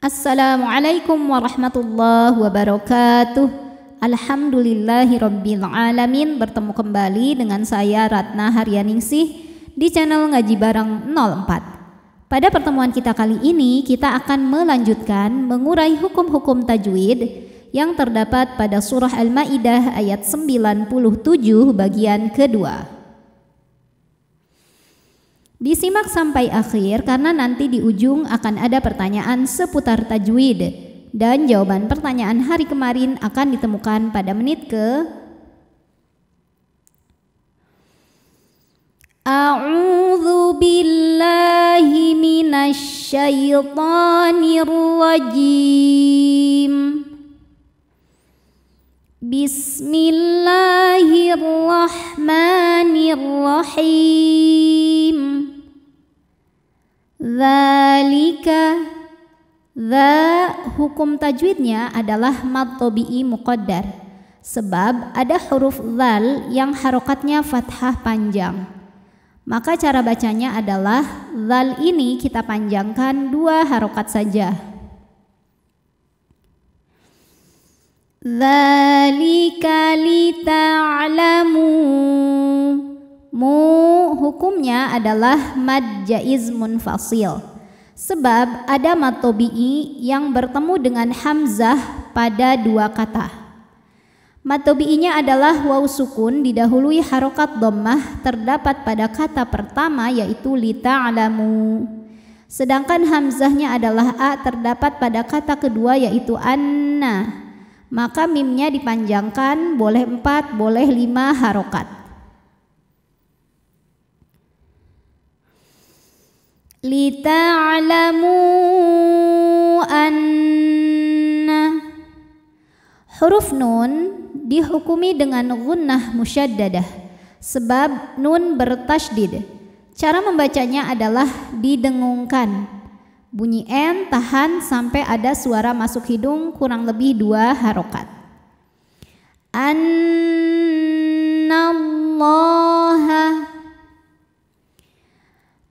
Assalamualaikum warahmatullahi wabarakatuh. Alhamdulillahirabbil alamin. Bertemu kembali dengan saya Ratna Haryaningsih di channel Ngaji Bareng 04. Pada pertemuan kita kali ini kita akan melanjutkan mengurai hukum-hukum tajwid yang terdapat pada surah Al-Maidah ayat 97 bagian kedua. Disimak sampai akhir karena nanti di ujung akan ada pertanyaan seputar tajwid dan jawaban pertanyaan hari kemarin akan ditemukan pada menit ke A'udzu billahi minasy syaithanir rajim. Bismillahirrahmanirrahim. Dzalika, hukum tajwidnya adalah mad tabi'i muqaddar, sebab ada huruf dzal yang harokatnya fathah panjang. Maka cara bacanya adalah dzal ini kita panjangkan 2 harokat saja. Dzalika lita'lamu. Hukumnya adalah mad jaiz munfasil, sebab ada mad tabi'i yang bertemu dengan hamzah pada 2 kata. Mad tabi'inya adalah waw sukun didahului harokat dhammah terdapat pada kata pertama yaitu lita'lamu. Sedangkan hamzahnya adalah a terdapat pada kata kedua yaitu anna. Maka mimnya dipanjangkan boleh 4 boleh 5 harokat. Lita'lamu anna. Huruf nun dihukumi dengan gunnah musyaddadah sebab nun bertasydid. Cara membacanya adalah didengungkan. Bunyi n tahan sampai ada suara masuk hidung kurang lebih 2 harokat. Annallaha.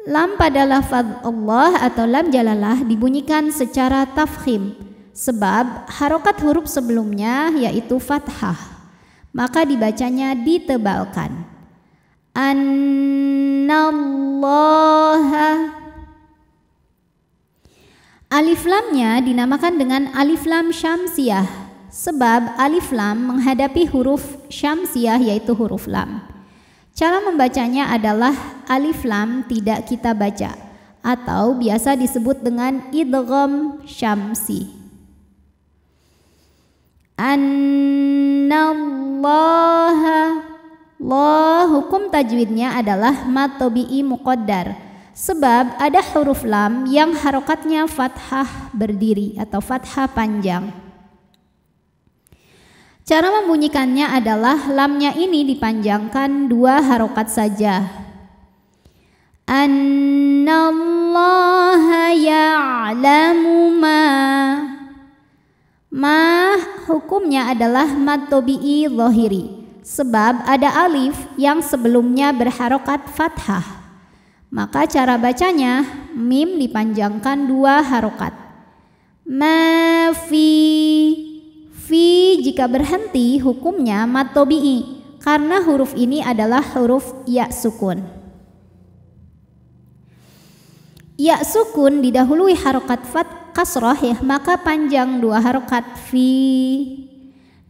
Lam pada lafaz Allah atau lam jalalah dibunyikan secara tafkhim sebab harokat huruf sebelumnya yaitu fathah, maka dibacanya ditebalkan. Annallaha. Alif lamnya dinamakan dengan alif lam syamsiyah sebab alif lam menghadapi huruf syamsiyah yaitu huruf lam. Cara membacanya adalah alif lam tidak kita baca atau biasa disebut dengan idgham syamsi. Annallaha. Hukum tajwidnya adalah mad tabi'i muqaddar sebab ada huruf lam yang harokatnya fathah berdiri atau fathah panjang. Cara membunyikannya adalah lamnya ini dipanjangkan 2 harokat saja. Annallaha ya'lamu ma hukumnya adalah mad tabi'i zahiri sebab ada alif yang sebelumnya berharokat fathah. Maka cara bacanya mim dipanjangkan 2 harokat. Ma fi jika berhenti hukumnya mad tabi'i karena huruf ini adalah huruf ya sukun. Ya sukun didahului harokat kasrah ya, maka panjang 2 harokat fi.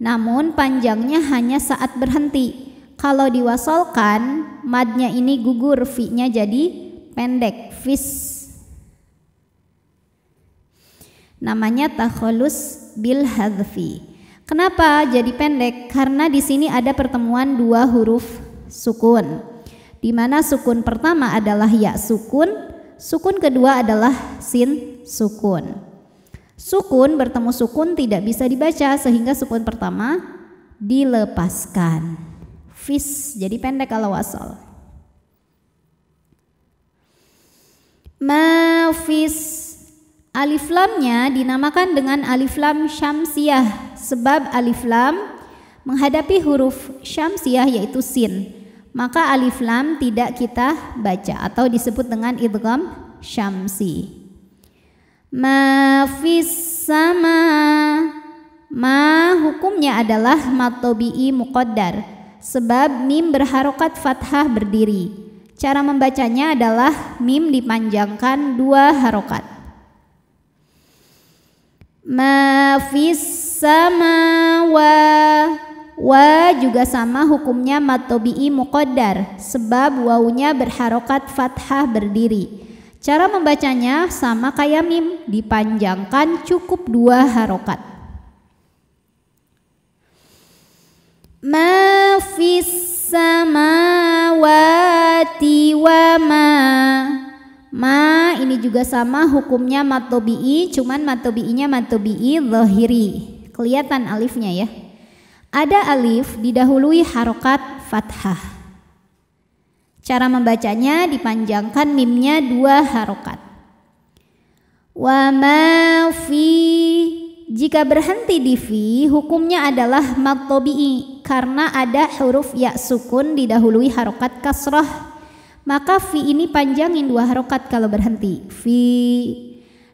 Namun panjangnya hanya saat berhenti. Kalau diwasolkan madnya ini gugur, fi-nya jadi pendek, fis. Namanya takhallus bil hadzfi. Kenapa jadi pendek? Karena di sini ada pertemuan 2 huruf sukun. Di mana sukun pertama adalah ya sukun, sukun kedua adalah sin sukun. Sukun bertemu sukun tidak bisa dibaca sehingga sukun pertama dilepaskan. Fis jadi pendek kalau wasal. Mafis. Alif lamnya dinamakan dengan alif lam syamsiyah sebab alif lam menghadapi huruf syamsiyah yaitu sin. Maka alif lam tidak kita baca atau disebut dengan idgham syamsi. Ma fis sama. Ma hukumnya adalah mad tabi'i muqaddar, sebab mim berharokat fathah berdiri. Cara membacanya adalah mim dipanjangkan 2 harokat. Ma fis sama wa juga sama hukumnya mad tabi'i muqaddar, sebab wawunya berharokat fathah berdiri. Cara membacanya sama kayak mim, dipanjangkan cukup 2 harokat. Ma fis samawati wa ma ini juga sama hukumnya mad tabi'i, cuman mad tabi'inya mad tabi'i zahiri. Kelihatan alifnya ya. Ada alif didahului harokat fathah. Cara membacanya dipanjangkan mimnya 2 harokat. Wa ma fi, jika berhenti di fi hukumnya adalah mad tabi'i karena ada huruf ya sukun didahului harokat kasrah. Maka fi ini panjangin 2 harokat kalau berhenti. Fi.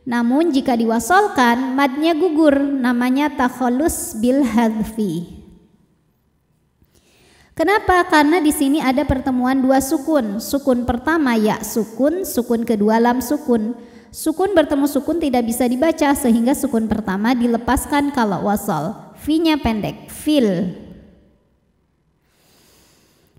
Namun jika diwasolkan madnya gugur, namanya takhallus bil hadfi. Kenapa? Karena di sini ada pertemuan 2 sukun. Sukun pertama ya sukun, sukun kedua lam sukun. Sukun bertemu sukun tidak bisa dibaca sehingga sukun pertama dilepaskan kalau wasal. Fi-nya pendek, fil.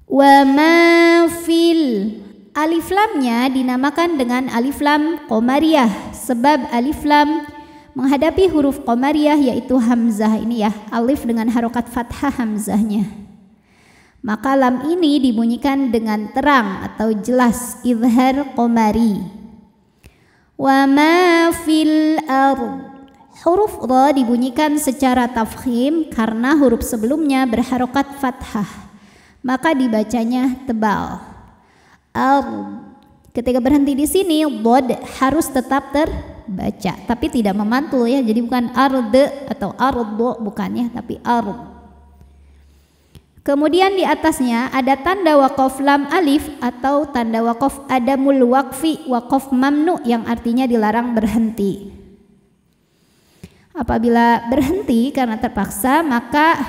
Wa ma fil. Alif lamnya dinamakan dengan alif lam qamariyah sebab alif lam menghadapi huruf qamariyah yaitu hamzah ini ya, alif dengan harokat fathah hamzahnya. Maka lam ini dibunyikan dengan terang atau jelas, izhar qamari. Wa ma fil ard. Huruf ra dibunyikan secara tafkhim karena huruf sebelumnya berharokat fathah. Maka dibacanya tebal. Ketika berhenti di sini bod harus tetap terbaca tapi tidak memantul ya, jadi bukan arde atau ardo bukan ya, tapi ard. Kemudian di atasnya ada tanda waqaf lam alif atau tanda waqaf adamul waqfi, waqaf mamnu yang artinya dilarang berhenti. Apabila berhenti karena terpaksa maka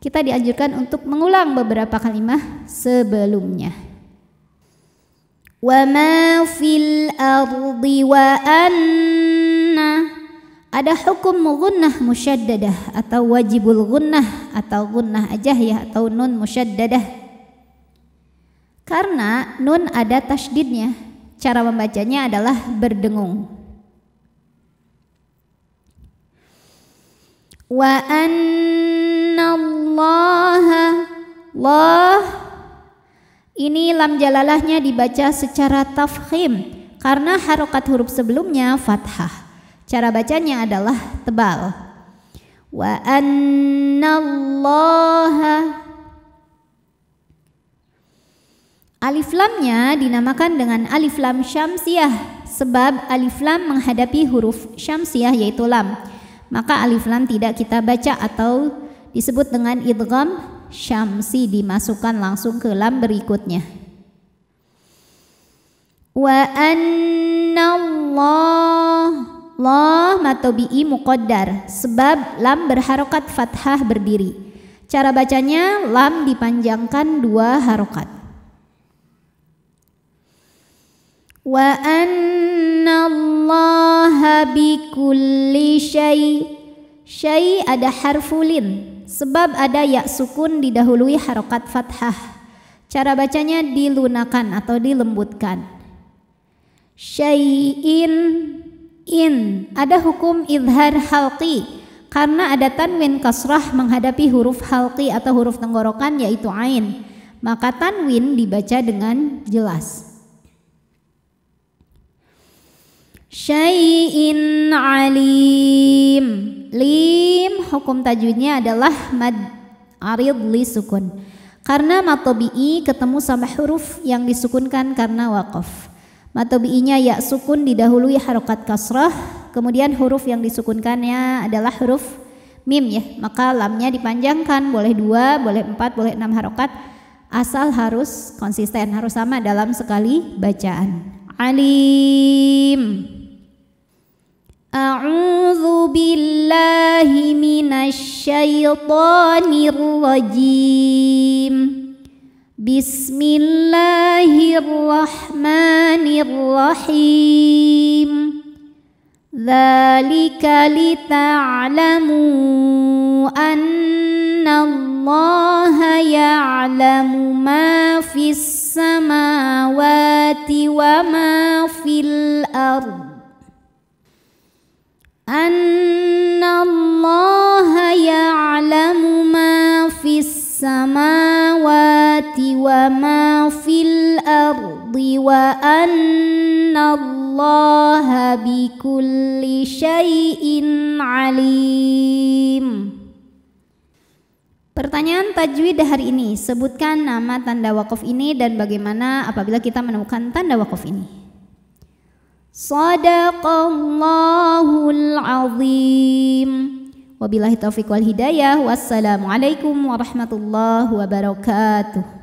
kita dianjurkan untuk mengulang beberapa kalimat sebelumnya. Wa ma fil ardi wa anna. Ada hukum gunnah musyaddadah atau wajibul gunnah atau gunnah aja ya, atau nun musyaddadah. Karena nun ada tasydidnya. Cara membacanya adalah berdengung. Wa anna allaha, Allah ini lam jalalahnya dibaca secara tafkhim karena harokat huruf sebelumnya fathah. Cara bacanya adalah tebal. Wa annallaha. Alif lamnya dinamakan dengan alif lam syamsiyah sebab alif lam menghadapi huruf syamsiyah yaitu lam. Maka alif lam tidak kita baca atau disebut dengan idgham syamsi, dimasukkan langsung ke lam berikutnya. Wa annallah mad tabi'i muqaddar sebab lam berharokat fathah berdiri. Cara bacanya lam dipanjangkan 2 harokat. Wa annallaha bikulli syai ada harfulin sebab ada ya sukun didahului harokat fathah. Cara bacanya dilunakan atau dilembutkan. Syai'in in ada hukum izhar halqi karena ada tanwin kasrah menghadapi huruf halqi atau huruf tenggorokan yaitu ain. Maka tanwin dibaca dengan jelas. Syai'in alim. Lim hukum tajwidnya adalah mad arid li sukun. Karena mad tabi'i ketemu sama huruf yang disukunkan karena waqaf. Mad tabi'inya ya sukun didahului harokat kasrah, kemudian huruf yang disukunkannya adalah huruf mim ya. Maka lamnya dipanjangkan, boleh 2, boleh 4, boleh 6 harokat. Asal harus konsisten, harus sama dalam sekali bacaan. Alim. A'udzu billahi minasyaitonir rajim. Bismillahirrahmanirrahim. Dzalika lita'lamu annallaha ya'lamu ma fis samawati wa ma fil ardh. Annallaha ya'lamu ma fis samawati wa ma fil ardi wa annallaha bikulli syai'in alim. Pertanyaan tajwid hari ini, sebutkan nama tanda wakaf ini dan bagaimana apabila kita menemukan tanda wakaf ini. Shadaqallahul azim. Wabillahi taufiq wal hidayah. Wassalamualaikum warahmatullahi wabarakatuh.